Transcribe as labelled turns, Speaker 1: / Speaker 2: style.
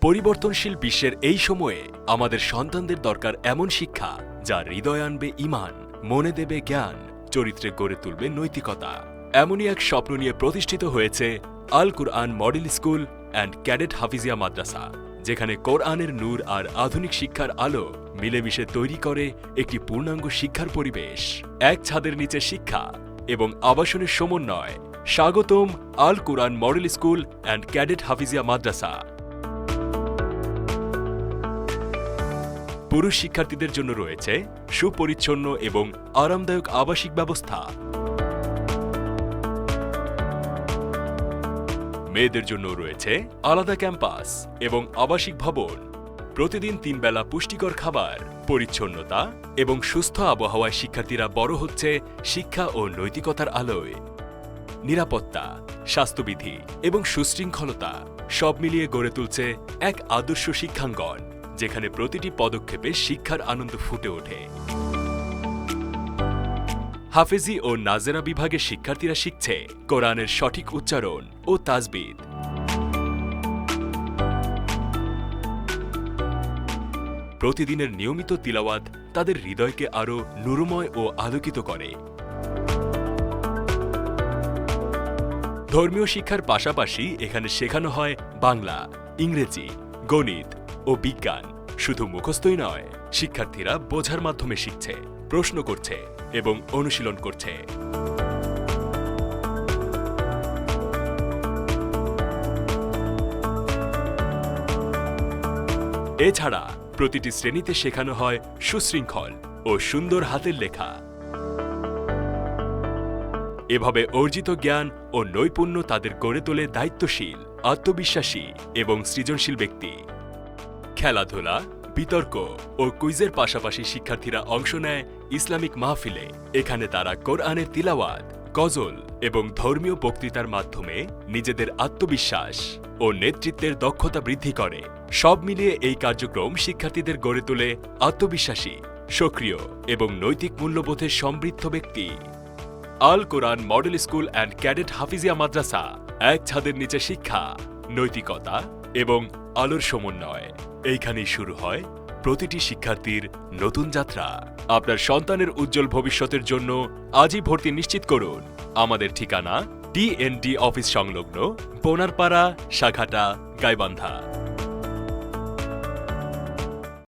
Speaker 1: পরিবর্তনশীল বিশ্বের এই সময়ে আমাদের সন্তানদের দরকার এমন শিক্ষা যা হৃদয়ে আনবে ঈমান, মনে দেবে জ্ঞান, চরিত্রে গড়ে তুলবে নৈতিকতা। এমনই এক স্বপ্ন নিয়ে প্রতিষ্ঠিত হয়েছে Al Quran model school and cadet Hafizia Madrasa, যেখানে কোরআনের নূর আর আধুনিক শিক্ষার আলো মিলেমিশে তৈরি করে একটি পূর্ণাঙ্গ শিক্ষার পরিবেশ। এক ছাদের নিচে শিক্ষা এবং আবাসনের সমন্বয়। স্বাগতম Al Quran model school and cadet Hafizia Madrasa. পুরুষ শিক্ষার্থীদের জন্য রয়েছে সুপরিচ্ছন্ন এবং আরামদায়ক আবাসিক ব্যবস্থা। মেয়েদের জন্য রয়েছে আলাদা ক্যাম্পাস এবং আবাসিক ভবন। প্রতিদিন 3 বেলা পুষ্টিকর খাবার, পরিচ্ছন্নতা এবং সুস্থ আবহাওয়ায় শিক্ষার্থীরা বড় হচ্ছে শিক্ষা ও নৈতিকতার আলোয়। নিরাপত্তা, স্বাস্থ্যবিধি এবং সুশৃঙ্খলতা সব মিলিয়ে গড়ে তুলছে এক আদর্শ শিক্ষাঙ্গন, যেখানে প্রতিটি পদক্ষেপে শিক্ষার আনন্দ ফুটে ওঠে। হাফেজি ও নাজেরা বিভাগের শিক্ষার্থীরা শিখছে কোরআনের সঠিক উচ্চারণ ও তাজবিদ। প্রতিদিনের নিয়মিত তিলাওয়াত তাদের হৃদয়কে আরও নূরময় ও আলোকিত করে। ধর্মীয় শিক্ষার পাশাপাশি এখানে শেখানো হয় বাংলা, ইংরেজি, গণিত ও বিজ্ঞান। শুধু মুখস্থই নয়, শিক্ষার্থীরা বোঝার মাধ্যমে শিখছে, প্রশ্ন করছে এবং অনুশীলন করছে। এছাড়া প্রতিটি শ্রেণীতে শেখানো হয় সুশৃঙ্খল ও সুন্দর হাতের লেখা। এভাবে অর্জিত জ্ঞান ও নৈপুণ্য তাদের গড়ে তোলে দায়িত্বশীল, আত্মবিশ্বাসী এবং সৃজনশীল ব্যক্তি। খেলাধুলা, বিতর্ক ও কুইজের পাশাপাশি শিক্ষার্থীরা অংশ নেয় ইসলামিক মাহফিলে। এখানে তারা কোরআনের তিলাওয়াত, গজল এবং ধর্মীয় বক্তৃতার মাধ্যমে নিজেদের আত্মবিশ্বাস ও নেতৃত্বের দক্ষতা বৃদ্ধি করে। সব মিলিয়ে এই কার্যক্রম শিক্ষার্থীদের গড়ে তোলে আত্মবিশ্বাসী, সক্রিয় এবং নৈতিক মূল্যবোধের সমৃদ্ধ ব্যক্তি। Al Quran model school and cadet Hafizia Madrasa, এক ছাদের নিচে শিক্ষা, নৈতিকতা এবং আলোর সমন্বয়। এইখানেই শুরু হয় প্রতিটি শিক্ষার্থীর নতুন যাত্রা। আপনার সন্তানের উজ্জ্বল ভবিষ্যতের জন্য আজই ভর্তি নিশ্চিত করুন। আমাদের ঠিকানা DND অফিস সংলগ্ন, বোনারপাড়া, শাখাটা, গাইবান্ধা।